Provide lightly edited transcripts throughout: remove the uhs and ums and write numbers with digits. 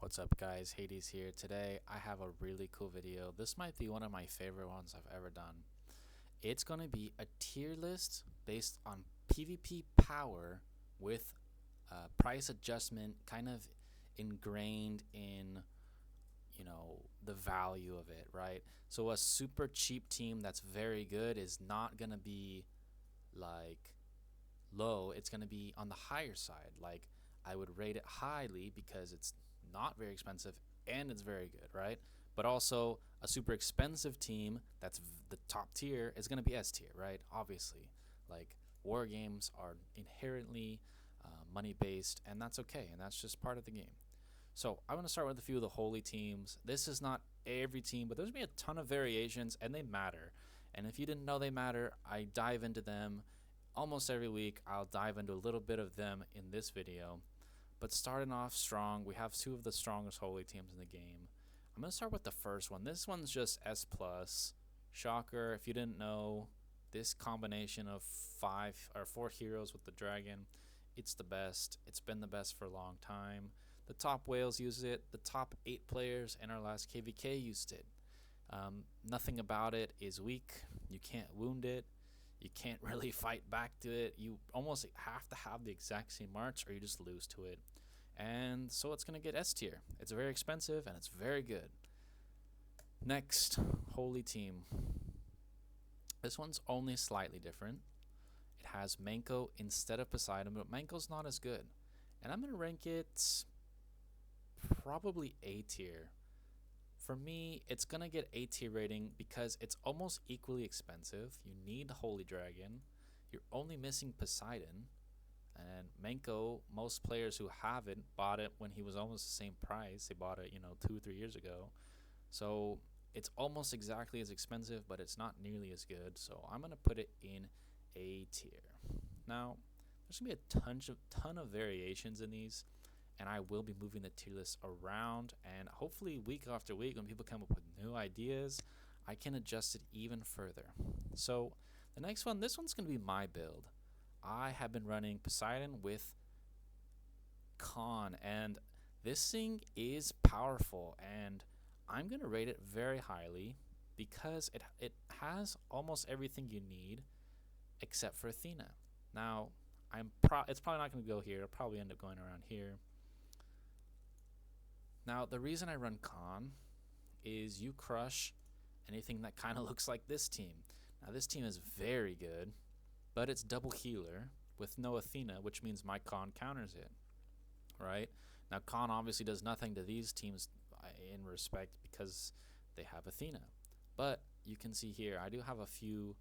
What's up guys, Hades here. Today I have a really cool video. This might be one of my favorite ones I've ever done. It's going to be a tier list based on PvP power with price adjustment kind of ingrained in, the value of it, right? So a super cheap team that's very good is not going to be like low, it's going to be on the higher side. Like I would rate it highly because it's not very expensive and it's very good, right? But also a super expensive team that's the top tier is going to be S tier, right? Obviously, like war games are inherently money based, and that's okay, and that's just part of the game. So I'm going to start with a few of the holy teams. This is not every team, but there's going to be a ton of variations, and they matter. And if you didn't know they matter, I dive into them almost every week. I'll dive into a little bit of them in this video. But starting off strong, we have two of the strongest holy teams in the game. I'm going to start with the first one. This one's just S+. Shocker, if you didn't know, this combination of 4 heroes with the dragon, it's the best. It's been the best for a long time. The top whales use it. The top 8 players in our last KVK used it. Nothing about it is weak. You can't wound it. You can't really fight back to it. You almost have to have the exact same march or you just lose to it. And so it's going to get S tier. It's very expensive and it's very good. Next, holy team. This one's only slightly different. It has Manko instead of Poseidon, but Manko's not as good. And I'm going to rank it probably A tier. For me, it's going to get A tier rating because it's almost equally expensive. You need Holy Dragon. You're only missing Poseidon. And Manko, most players who have it bought it when he was almost the same price. They bought it, 2 or 3 years ago. So it's almost exactly as expensive, but it's not nearly as good. So I'm going to put it in A tier. Now, there's going to be a ton of variations in these, and I will be moving the tier list around, and hopefully week after week when people come up with new ideas, I can adjust it even further. So the next one, this one's going to be my build. I have been running Poseidon with Khan, and this thing is powerful, and I'm going to rate it very highly because it has almost everything you need except for Athena. Now, it's probably not going to go here. It'll probably end up going around here. Now, the reason I run Khan is you crush anything that kind of looks like this team. Now, this team is very good, but it's double healer with no Athena, which means my Khan counters it, right? Now, Khan obviously does nothing to these teams in respect because they have Athena. But you can see here, I do have a few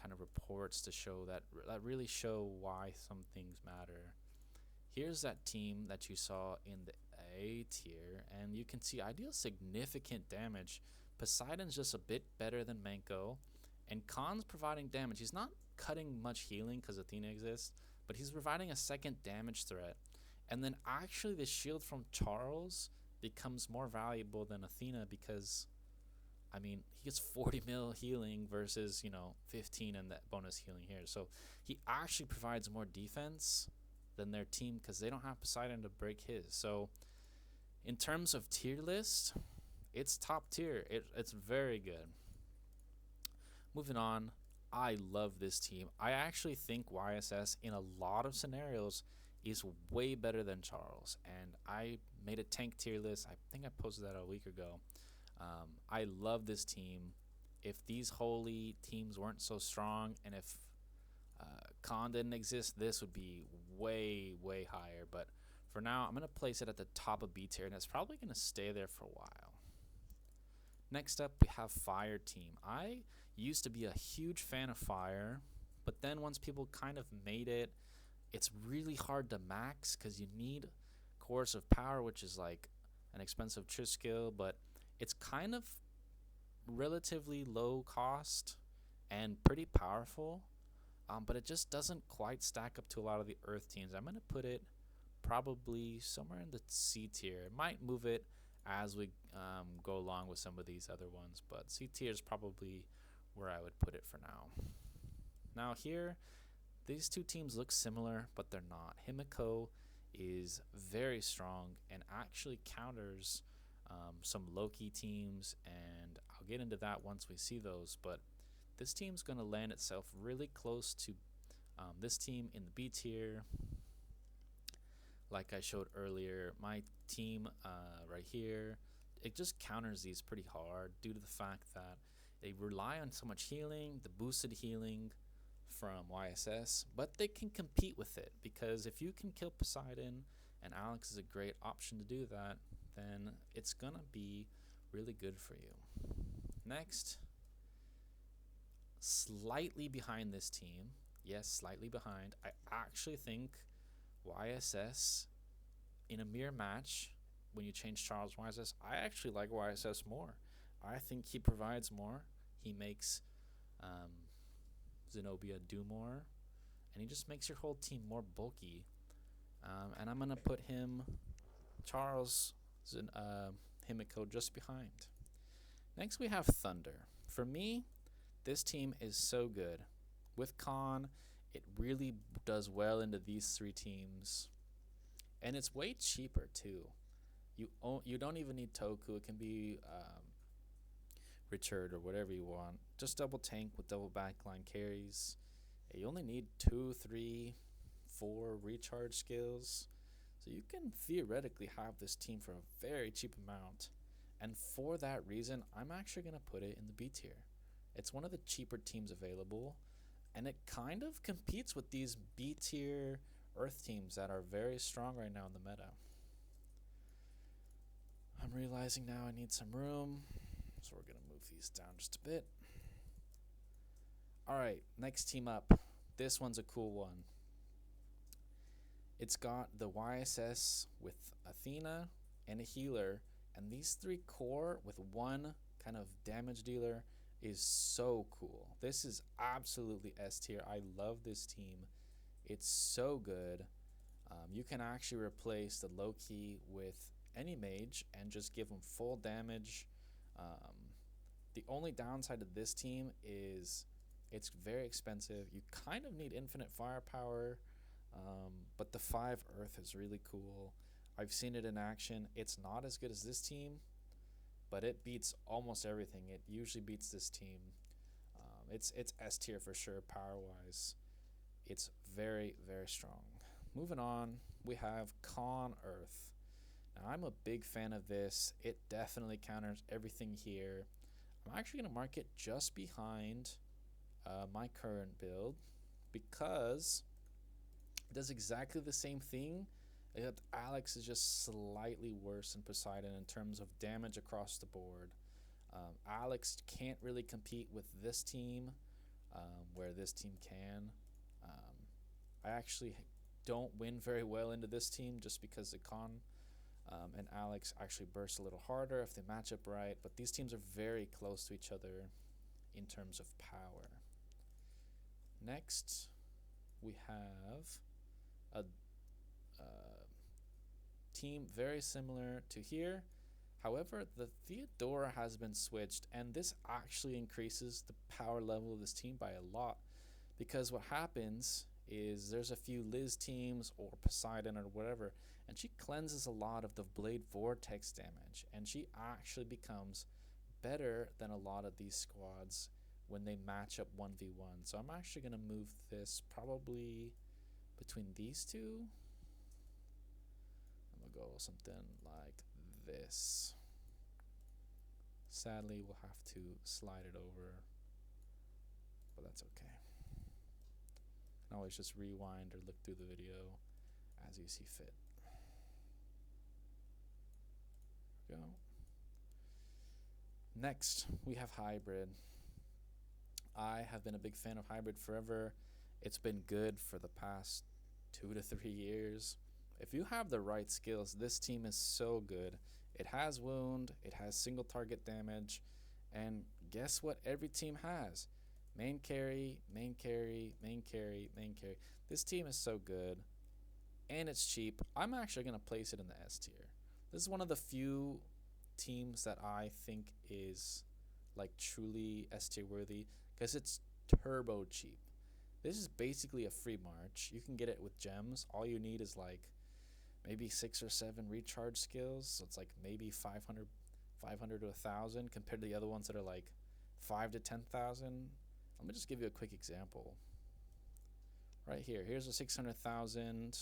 kind of reports to show that really show why some things matter. Here's that team that you saw in the A tier, and you can see I deal significant damage. Poseidon's just a bit better than Manko, and Khan's providing damage. He's not cutting much healing because Athena exists, but he's providing a second damage threat. And then actually the shield from Charles becomes more valuable than Athena because, he gets 40 mil healing versus, 15 and that bonus healing here. So he actually provides more defense than their team because they don't have Poseidon to break his. So in terms of tier list, it's top tier. It's very good. Moving on, I love this team. I actually think YSS in a lot of scenarios is way better than Charles, and I made a tank tier list. I think I posted that a week ago. I love this team. If these holy teams weren't so strong, and if Khan didn't exist, this would be way higher, but for now I'm going to place it at the top of B tier, and it's probably going to stay there for a while. Next up, we have Fire team. I used to be a huge fan of Fire, but then once people kind of made it, it's really hard to max because you need Coercive Power, which is like an expensive Trish skill, but it's kind of relatively low cost and pretty powerful. But it just doesn't quite stack up to a lot of the Earth teams. I'm going to put it probably somewhere in the C tier. It might move it as we go along with some of these other ones, but C tier is probably where I would put it for now. Now here, these two teams look similar, but they're not. Himiko is very strong and actually counters some low-key teams, and I'll get into that once we see those. But this team's going to land itself really close to this team in the B tier. Like I showed earlier, my team right here, it just counters these pretty hard due to the fact that they rely on so much healing, the boosted healing from YSS, but they can compete with it, because if you can kill Poseidon, and Alex is a great option to do that, then it's gonna be really good for you. Next, slightly behind this team, yes, slightly behind, I actually think YSS in a mirror match, when you change Charles YSS, I actually like YSS more. I think he provides more. He makes Zenobia do more, and he just makes your whole team more bulky. And I'm going to put him, Charles Himiko, just behind. Next, we have Thunder. For me, this team is so good. With Khan, it really does well into these three teams. And it's way cheaper, too. You don't even need Toku. It can be Richard or whatever you want. Just double tank with double backline carries. You only need 2, 3, 4 recharge skills. So you can theoretically have this team for a very cheap amount. And for that reason, I'm actually going to put it in the B tier. It's one of the cheaper teams available, and it kind of competes with these B tier Earth teams that are very strong right now in the meta. I'm realizing now I need some room, so we're going to move these down just a bit. Alright, next team up. This one's a cool one. It's got the YSS with Athena and a healer, and these 3 core with 1 kind of damage dealer is so cool. This is absolutely S tier. I love this team. It's so good. You can actually replace the low key with any mage and just give them full damage. The only downside of this team is it's very expensive. You kind of need infinite firepower, but the 5 Earth is really cool. I've seen it in action. It's not as good as this team, but it beats almost everything. It usually beats this team. It's S tier for sure, power-wise. It's very, very strong. Moving on, we have Con Earth. Now, I'm a big fan of this. It definitely counters everything here. I'm actually going to mark it just behind my current build, because it does exactly the same thing, except Alex is just slightly worse than Poseidon in terms of damage across the board. Alex can't really compete with this team, where this team can. I actually don't win very well into this team just because the Con and Alex actually burst a little harder if they match up right, but these teams are very close to each other in terms of power. Next, we have a team very similar to here. However, the Theodora has been switched, and this actually increases the power level of this team by a lot, because what happens is there's a few Liz teams or Poseidon or whatever, and she cleanses a lot of the Blade Vortex damage, and she actually becomes better than a lot of these squads when they match up 1v1. So I'm actually going to move this probably between these two. I'm going to go something like this. Sadly, we'll have to slide it over, but that's okay. You can always just rewind or look through the video as you see fit. There we go. Next, we have Hybrid. I have been a big fan of Hybrid forever. It's been good for the past 2 to 3 years. If you have the right skills, this team is so good. It has wound, it has single target damage, and guess what every team has? Main carry, main carry, main carry, main carry. This team is so good, and it's cheap. I'm actually going to place it in the S tier. This is one of the few teams that I think is like truly S tier worthy, because it's turbo cheap. This is basically a free march. You can get it with gems. All you need is like maybe 6 or 7 recharge skills. So it's like maybe 500 to 1,000 compared to the other ones that are like 5 to 10,000. Let me just give you a quick example. Right here, here's a 600,000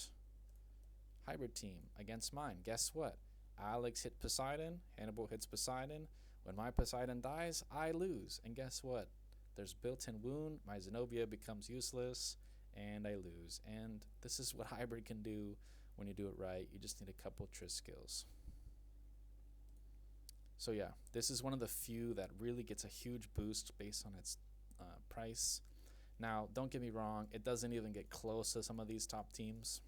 hybrid team against mine. Guess what? Alex hit Poseidon, Hannibal hits Poseidon. When my Poseidon dies, I lose. And guess what? There's built-in wound, my Zenobia becomes useless, and I lose. And this is what hybrid can do when you do it right. You just need a couple Triss skills. So yeah, this is one of the few that really gets a huge boost based on its price. Now, don't get me wrong, it doesn't even get close to some of these top teams,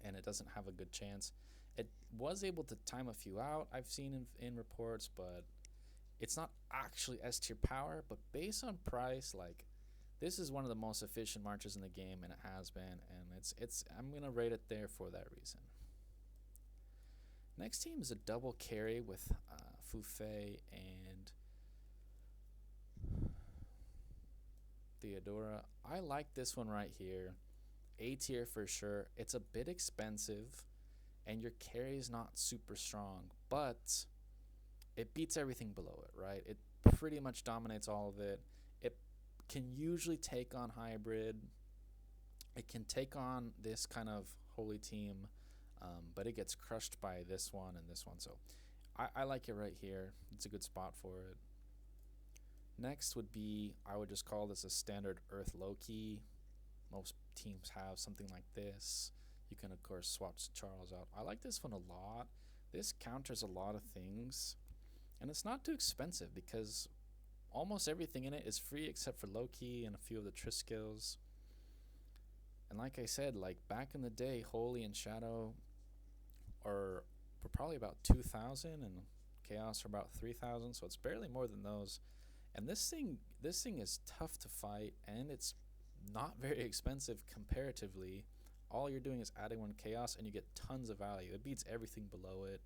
and it doesn't have a good chance. It was able to time a few out, I've seen in reports, but it's not actually S tier power. But based on price, like, this is one of the most efficient marches in the game, and it has been, and I'm gonna rate it there for that reason. Next team is a double carry with Fufei and Theodora. I like this one right here. A tier for sure. It's a bit expensive, and your carry is not super strong, but it beats everything below it, right? It pretty much dominates all of it. It can usually take on hybrid. It can take on this kind of holy team, but it gets crushed by this one and this one. So I like it right here. It's a good spot for it. Next would be, I would just call this a standard Earth Loki. Most teams have something like this. You can, of course, swap Charles out. I like this one a lot. This counters a lot of things, and it's not too expensive because almost everything in it is free except for Loki and a few of the Triss skills. And like I said, like back in the day, Holy and Shadow were probably about 2,000, and Chaos are about 3,000, so it's barely more than those. And this thing is tough to fight, and it's not very expensive comparatively. All you're doing is adding one Chaos, and you get tons of value. It beats everything below it.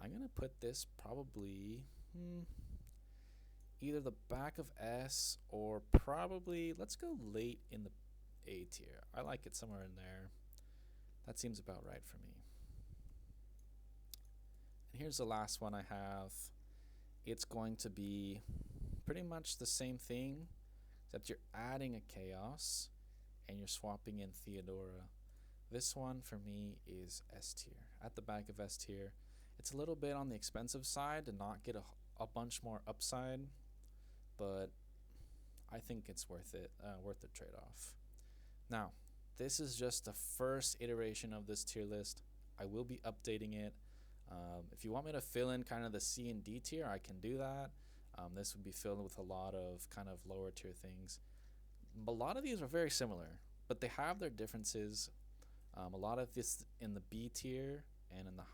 I'm gonna put this probably either the back of S, or probably, let's go late in the A tier. I like it somewhere in there. That seems about right for me. And here's the last one I have. It's going to be pretty much the same thing, except you're adding a Chaos and you're swapping in Theodora. This one for me is S tier. At the back of S tier. It's a little bit on the expensive side to not get a bunch more upside, but I think it's worth it, worth the trade-off. Now, this is just the first iteration of this tier list. I will be updating it. If you want me to fill in kind of the C and D tier, I can do that. This would be filled with a lot of kind of lower tier things. A lot of these are very similar, but they have their differences. A lot of this in the B tier and in the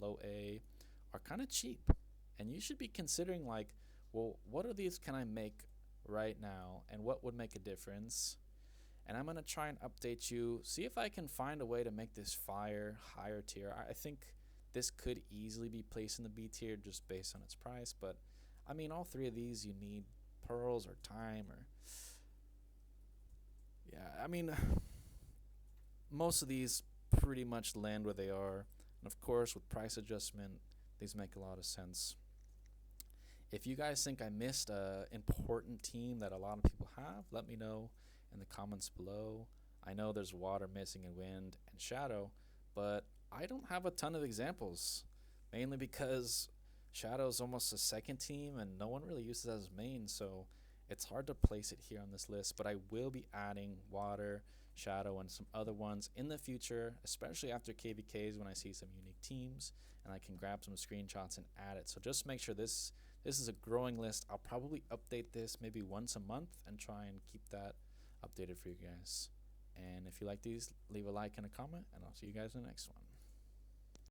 low A are kind of cheap, and you should be considering like, well, what of these can I make right now, and what would make a difference? And I'm gonna try and update you, see if I can find a way to make this higher tier. I think this could easily be placed in the B tier just based on its price, but I mean, all three of these you need pearls or time, or yeah, I mean, most of these pretty much land where they are, and of course with price adjustment these make a lot of sense. If you guys think I missed an important team that a lot of people have, let me know in the comments below. I know there's water missing in wind and shadow, but I don't have a ton of examples, mainly because Shadow's almost a second team and no one really uses it as main, so it's hard to place it here on this list. But I will be adding water, Shadow, and some other ones in the future, especially after KVKs when I see some unique teams and I can grab some screenshots and add it. So just make sure this is a growing list. I'll probably update this maybe once a month and try and keep that updated for you guys. And if you like these, leave a like and a comment, and I'll see you guys in the next one.